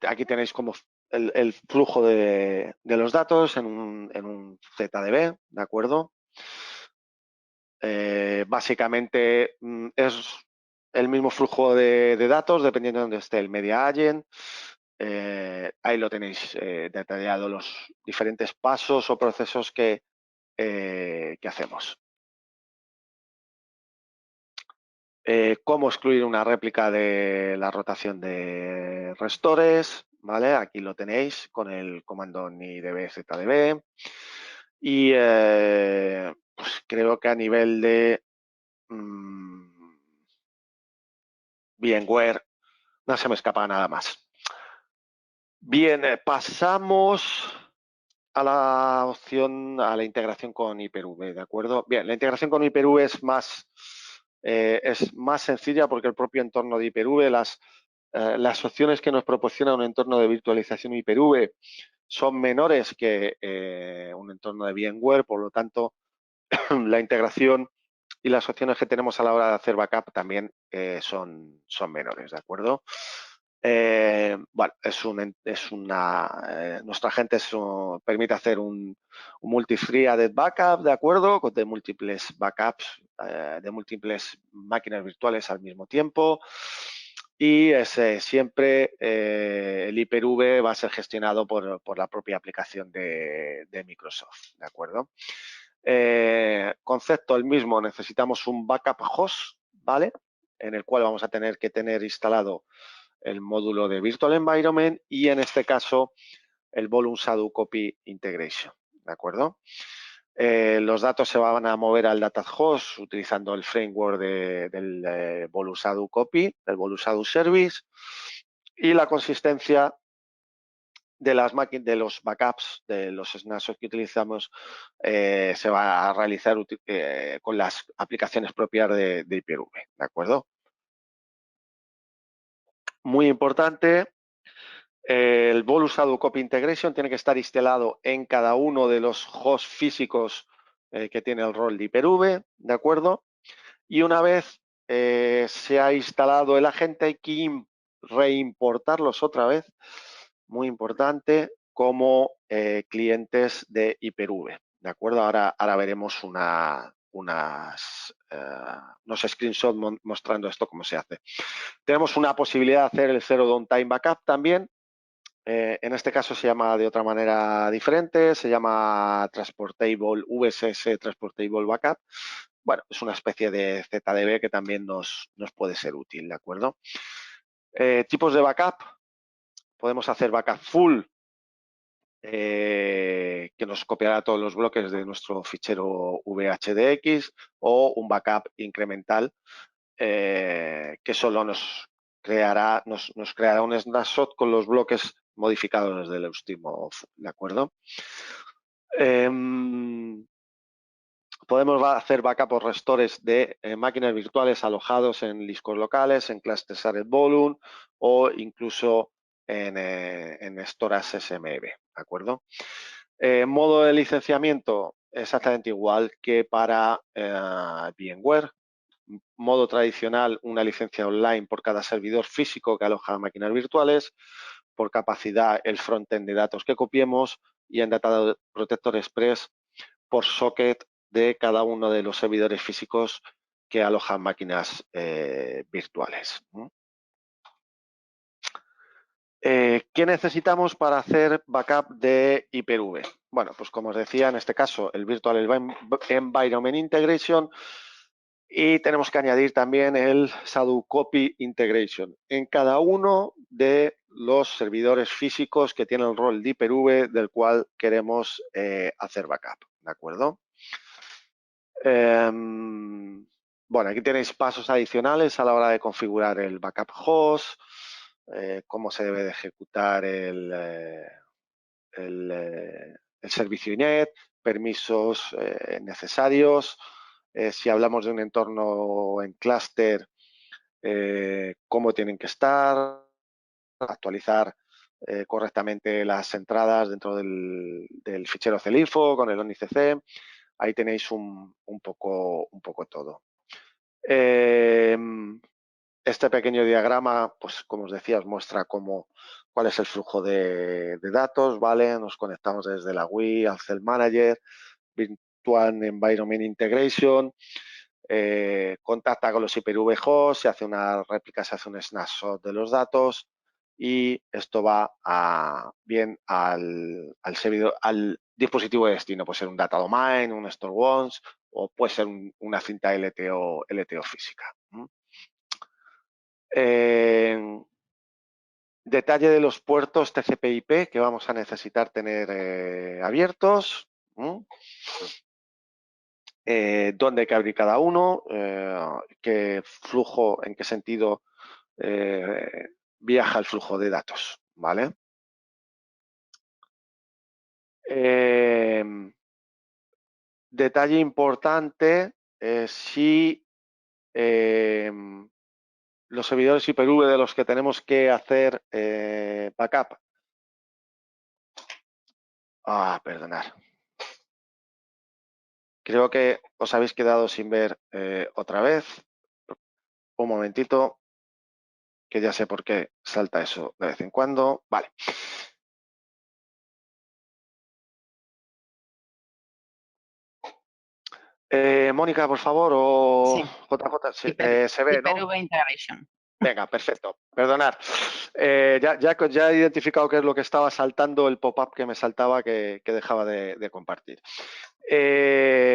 aquí tenéis como el flujo de los datos en un ZDB, ¿de acuerdo? Básicamente es el mismo flujo de datos dependiendo de dónde esté el media agent. Ahí lo tenéis detallado los diferentes pasos o procesos que hacemos. Cómo excluir una réplica de la rotación de restores, ¿vale? Aquí lo tenéis con el comando nidbzdb. Y pues creo que a nivel de VMware no se me escapa nada más. Bien, pasamos a la opción, a la integración con Hyper-V, ¿de acuerdo? Bien, la integración con Hyper-V es más sencilla porque el propio entorno de Hyper-V, las opciones que nos proporciona un entorno de virtualización Hyper-V son menores que un entorno de VMware, por lo tanto, la integración y las opciones que tenemos a la hora de hacer backup también son menores, ¿de acuerdo? Bueno, nuestra gente permite hacer un multi-threaded backup, ¿de acuerdo? De múltiples backups, de múltiples máquinas virtuales al mismo tiempo. Y siempre el Hyper-V va a ser gestionado por la propia aplicación de Microsoft, ¿de acuerdo? Concepto el mismo, necesitamos un backup host, ¿vale? En el cual vamos a tener que tener instalado el módulo de Virtual Environment y en este caso el Volume Shadow Copy Integration, ¿de acuerdo? Los datos se van a mover al data host utilizando el framework del Volume Shadow Copy, del Volume Shadow Service, y la consistencia de los backups, de los snapshots que utilizamos, se va a realizar con las aplicaciones propias de Hyper-V, ¿de acuerdo? Muy importante, el Volume Shadow Copy Integration tiene que estar instalado en cada uno de los hosts físicos que tiene el rol de Hyper-V, ¿de acuerdo? Y una vez se ha instalado el agente, hay que reimportarlos otra vez, muy importante, como clientes de Hyper-V, ¿de acuerdo? Ahora veremos unos screenshots mostrando esto, cómo se hace. Tenemos una posibilidad de hacer el Zero Downtime Backup también. En este caso se llama de otra manera diferente, se llama VSS Transportable Backup, bueno, es una especie de ZDB que también nos puede ser útil, ¿de acuerdo? Tipos de backup. Podemos hacer backup full, que nos copiará todos los bloques de nuestro fichero VHDX, o un backup incremental, que solo nos creará un snapshot con los bloques modificados desde el último, ¿de acuerdo? Podemos hacer backup o restores de máquinas virtuales alojados en discos locales, en clusters shared volume o incluso en storage SMB, ¿de acuerdo? Modo de licenciamiento exactamente igual que para VMware. Modo tradicional, una licencia online por cada servidor físico que aloja máquinas virtuales, por capacidad el frontend de datos que copiemos, y en Data Protector Express por socket de cada uno de los servidores físicos que alojan máquinas virtuales. ¿Qué necesitamos para hacer backup de Hyper-V? Bueno, pues como os decía, en este caso el Virtual Environment Integration, y tenemos que añadir también el Shadow Copy Integration en cada uno de los servidores físicos que tienen el rol de Hyper-V del cual queremos hacer backup, ¿de acuerdo? Bueno, aquí tenéis pasos adicionales a la hora de configurar el backup host, cómo se debe de ejecutar el servicio INET, permisos necesarios. Si hablamos de un entorno en clúster, cómo tienen que estar, actualizar correctamente las entradas dentro del fichero CELINFO con el ONICC. Ahí tenéis un poco todo. Este pequeño diagrama, pues como os decía, os muestra cuál es el flujo de datos, ¿vale? Nos conectamos desde la Wii al Cell Manager, Virtual Environment Integration, contacta con los Hyper-V hosts, se hace una réplica, se hace un snapshot de los datos, y esto va bien al servidor, al dispositivo de destino. Puede ser un data domain, un store once, o puede ser una cinta LTO física. Detalle de los puertos TCP/IP que vamos a necesitar tener abiertos. Dónde hay que abrir cada uno, qué flujo, en qué sentido viaja el flujo de datos, ¿vale? Detalle importante, si los servidores Hyper-V de los que tenemos que hacer backup. Perdonad. Creo que os habéis quedado sin ver otra vez. Un momentito, que ya sé por qué salta eso de vez en cuando. Vale. Mónica, por favor, o Sí. JJ, se ve, ¿no? Hyper-V Integration. Venga, perfecto. Perdonad. Ya he identificado qué es lo que estaba saltando, el pop-up que me saltaba, que dejaba de compartir.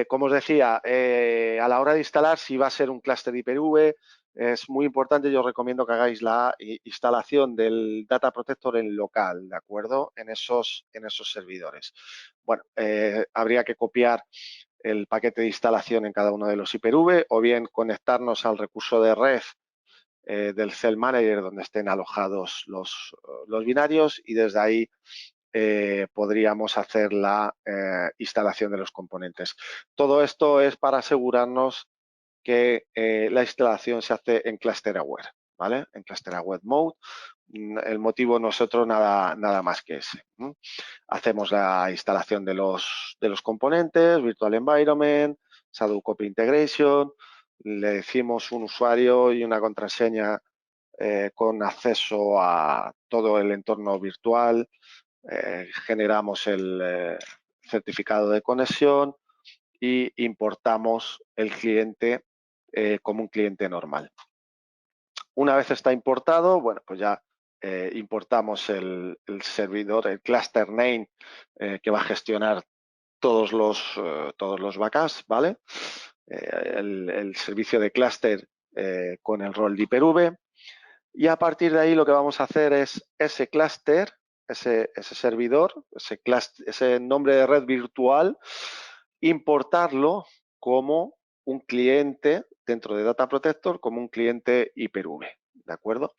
Como os decía, a la hora de instalar, si va a ser un clúster Hyper-V, es muy importante. Yo os recomiendo que hagáis la instalación del Data Protector en local, ¿de acuerdo? En esos servidores. Bueno, habría que copiar el paquete de instalación en cada uno de los Hyper-V, o bien conectarnos al recurso de red del Cell Manager donde estén alojados los binarios, y desde ahí podríamos hacer la instalación de los componentes. Todo esto es para asegurarnos que la instalación se hace en Cluster Aware, ¿vale? En Cluster Aware Mode. El motivo nosotros nada más que ese. Hacemos la instalación de los componentes, Virtual Environment, Shadow Copy Integration, le decimos un usuario y una contraseña con acceso a todo el entorno virtual, generamos el certificado de conexión y importamos el cliente como un cliente normal. Una vez está importado, bueno, pues ya importamos el servidor, el cluster name, que va a gestionar todos los backups, ¿vale? el servicio de clúster con el rol de Hyper-V. Y a partir de ahí lo que vamos a hacer es ese clúster, ese servidor, ese nombre de red virtual, importarlo como un cliente dentro de Data Protector, como un cliente Hyper-V, ¿de acuerdo?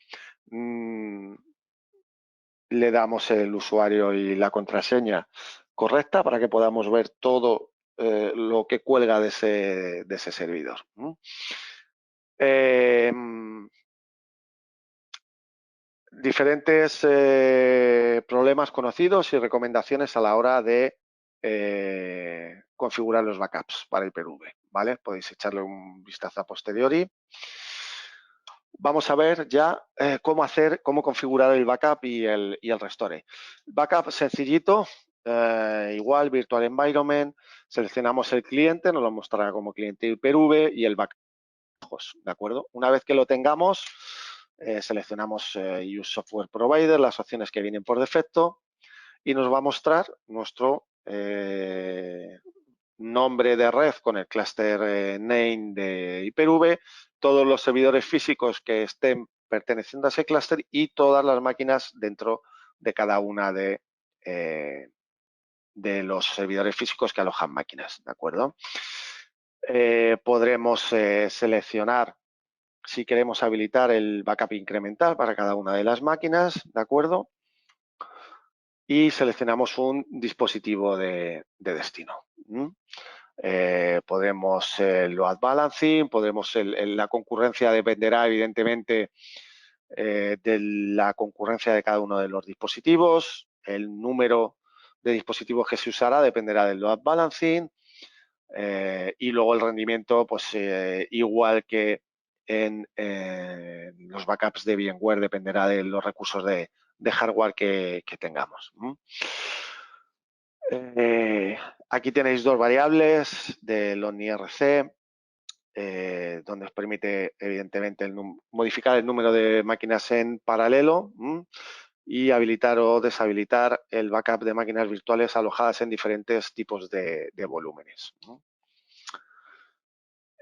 Le damos el usuario y la contraseña correcta para que podamos ver todo lo que cuelga de ese servidor. Diferentes problemas conocidos y recomendaciones a la hora de configurar los backups para Hyper-V, ¿vale? Podéis echarle un vistazo a posteriori. Vamos a ver ya cómo configurar el backup y el restore. Backup sencillito, igual Virtual Environment, seleccionamos el cliente, nos lo mostrará como cliente Hyper-V y el backup, ¿de acuerdo? Una vez que lo tengamos, seleccionamos Use Software Provider, las opciones que vienen por defecto, y nos va a mostrar nuestro nombre de red con el cluster name de Hyper-V, todos los servidores físicos que estén perteneciendo a ese clúster y todas las máquinas dentro de cada una de los servidores físicos que alojan máquinas, ¿de acuerdo? Podremos seleccionar si queremos habilitar el backup incremental para cada una de las máquinas, ¿de acuerdo? Y seleccionamos un dispositivo de destino. Podremos el load balancing, la concurrencia dependerá evidentemente de la concurrencia de cada uno de los dispositivos, el número de dispositivos que se usará dependerá del load balancing y luego el rendimiento, pues igual que en los backups de VMware, dependerá de los recursos de hardware que tengamos. Aquí tenéis dos variables del ONIRC, donde os permite evidentemente modificar el número de máquinas en paralelo y habilitar o deshabilitar el backup de máquinas virtuales alojadas en diferentes tipos de volúmenes.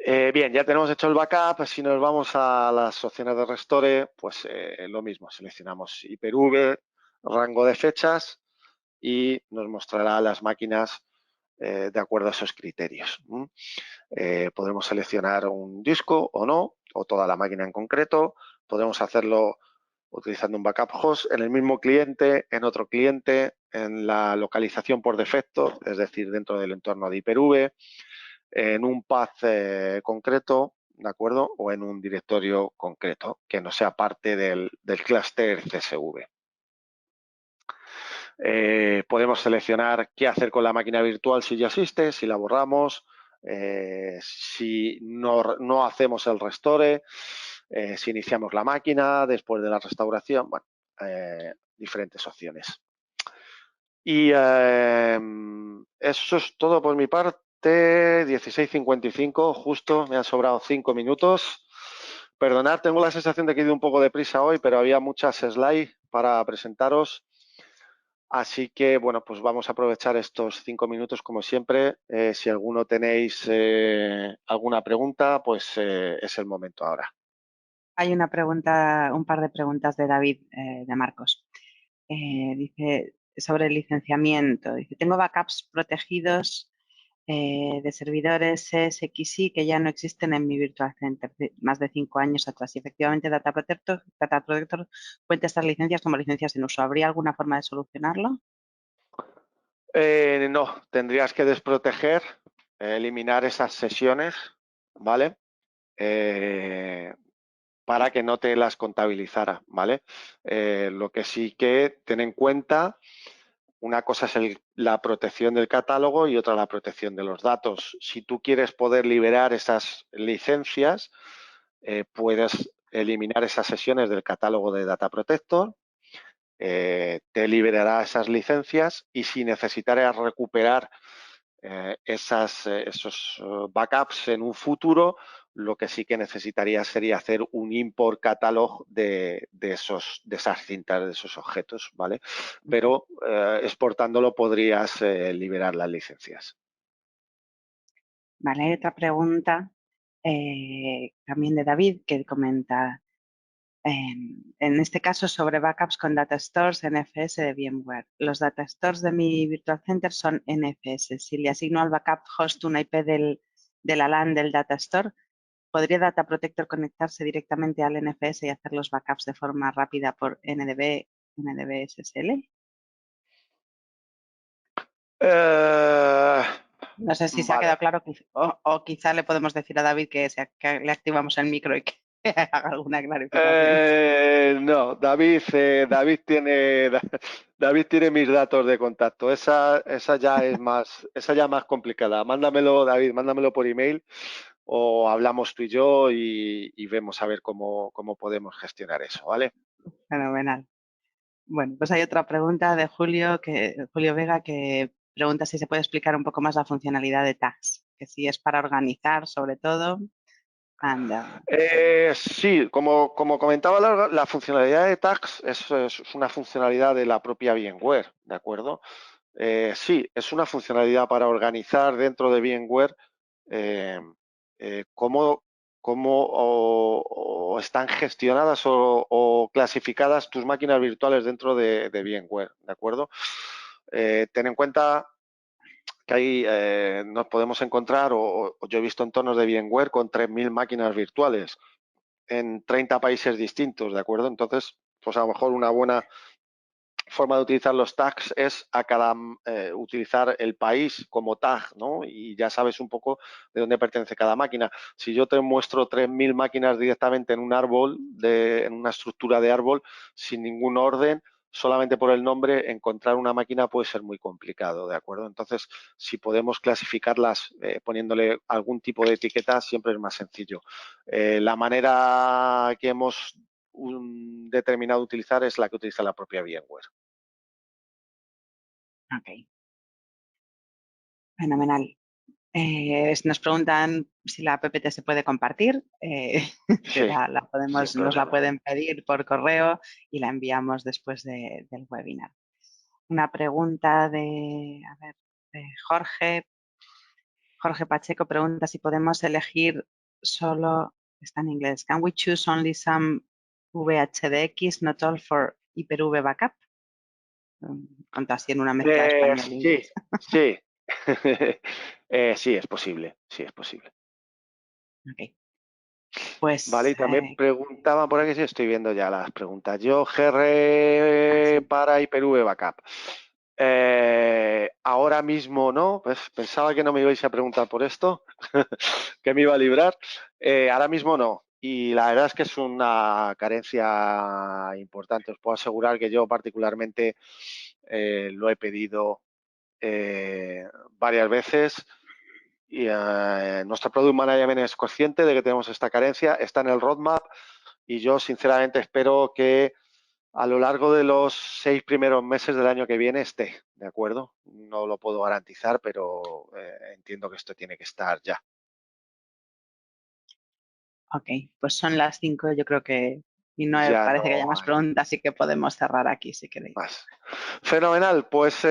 Bien, ya tenemos hecho el backup. Si nos vamos a las opciones de restore, pues lo mismo, seleccionamos Hyper-V, rango de fechas y nos mostrará las máquinas de acuerdo a esos criterios. Podremos seleccionar un disco o no, o toda la máquina en concreto. Podemos hacerlo utilizando un backup host en el mismo cliente, en otro cliente, en la localización por defecto, es decir, dentro del entorno de Hyper-V, en un path concreto, ¿de acuerdo? O en un directorio concreto que no sea parte del clúster CSV. Podemos seleccionar qué hacer con la máquina virtual si ya existe, si la borramos, si no hacemos el restore, si iniciamos la máquina después de la restauración, bueno, diferentes opciones. Y eso es todo por mi parte. 16:55, justo, me han sobrado 5 minutos. Perdonad, tengo la sensación de que he ido un poco deprisa hoy, pero había muchas slides para presentaros. Así que, bueno, pues vamos a aprovechar estos 5 minutos como siempre. Si alguno tenéis alguna pregunta, pues es el momento ahora. Hay una pregunta, un par de preguntas de David, de Marcos. Dice sobre el licenciamiento. Dice, tengo backups protegidos de servidores SXI que ya no existen en mi Virtual Center más de 5 años atrás. Y efectivamente Data Protector cuenta estas licencias como licencias en uso. ¿Habría alguna forma de solucionarlo? No, tendrías que desproteger, eliminar esas sesiones, ¿vale? Para que no te las contabilizara, ¿vale? Lo que sí que ten en cuenta, una cosa es la protección del catálogo y otra la protección de los datos. Si tú quieres poder liberar esas licencias, puedes eliminar esas sesiones del catálogo de Data Protector, te liberará esas licencias y si necesitaras recuperar esos backups en un futuro, lo que sí que necesitaría sería hacer un import catalog de esas cintas, de esos objetos, ¿vale? Pero exportándolo podrías liberar las licencias. Vale, hay otra pregunta también de David que comenta, en este caso sobre backups con data stores NFS de VMware. Los data stores de mi Virtual Center son NFS. Si le asigno al backup host una IP de la LAN del data store, ¿podría Data Protector conectarse directamente al NFS y hacer los backups de forma rápida por NDB SSL? Eh, No sé si se ha quedado vale. claro o quizá le podemos decir a David que le activamos el micro y que haga alguna clarificación. No, David tiene mis datos de contacto. Esa ya es más complicada. Mándamelo, David, mándamelo por email o hablamos tú y yo y vemos a ver cómo podemos gestionar eso, ¿vale? Fenomenal. Bueno, pues hay otra pregunta de Julio Vega que pregunta si se puede explicar un poco más la funcionalidad de tags, que si es para organizar sobre todo. Sí, como comentaba, la funcionalidad de tags es una funcionalidad de la propia VMware, ¿de acuerdo? Sí, es una funcionalidad para organizar dentro de VMware eh, cómo o están gestionadas o clasificadas tus máquinas virtuales dentro de VMware, ¿de acuerdo? Ten en cuenta que ahí nos podemos encontrar, o yo he visto entornos de VMware con 3.000 máquinas virtuales en 30 países distintos, ¿de acuerdo? Entonces, pues a lo mejor una buena forma de utilizar los tags es utilizar el país como tag, ¿no? Y ya sabes un poco de dónde pertenece cada máquina. Si yo te muestro 3.000 máquinas directamente en un árbol, en una estructura de árbol, sin ningún orden, solamente por el nombre, encontrar una máquina puede ser muy complicado, ¿de acuerdo? Entonces, si podemos clasificarlas poniéndole algún tipo de etiqueta, siempre es más sencillo. La manera que hemos determinado utilizar es la que utiliza la propia VMware. Ok, fenomenal. Nos preguntan si la PPT se puede compartir, que Sí, sin nos la problema. pueden pedir por correo y la enviamos después del webinar. Una pregunta a ver, de Jorge Pacheco pregunta si podemos elegir solo, está en inglés, can we choose only some VHDX, not all for Hyper-V backup? Conta así en una mezcla de español e Sí, inglés. sí. Sí, es posible, sí, es posible. Ok, Vale, pues y también preguntaban por aquí, sí, estoy viendo ya las preguntas. Yo, GR sí. para Hyper-V Backup. Ahora mismo no, pues pensaba que no me ibais a preguntar por esto, que me iba a librar. Ahora mismo no. Y la verdad es que es una carencia importante. Os puedo asegurar que yo particularmente lo he pedido varias veces y nuestro Product Management es consciente de que tenemos esta carencia, está en el roadmap y yo sinceramente espero que a lo largo de los 6 primeros meses del año que viene esté, ¿de acuerdo? No lo puedo garantizar, pero entiendo que esto tiene que estar ya. Ok, pues son las 5, yo creo que, y no Ya parece que haya no más hay preguntas, así que podemos cerrar aquí si queréis. más. Fenomenal, pues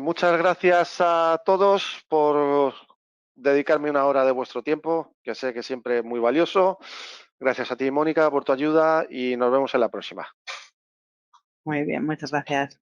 muchas gracias a todos por dedicarme una hora de vuestro tiempo, que sé que siempre es muy valioso. Gracias a ti, Mónica, por tu ayuda y nos vemos en la próxima. Muy bien, muchas gracias.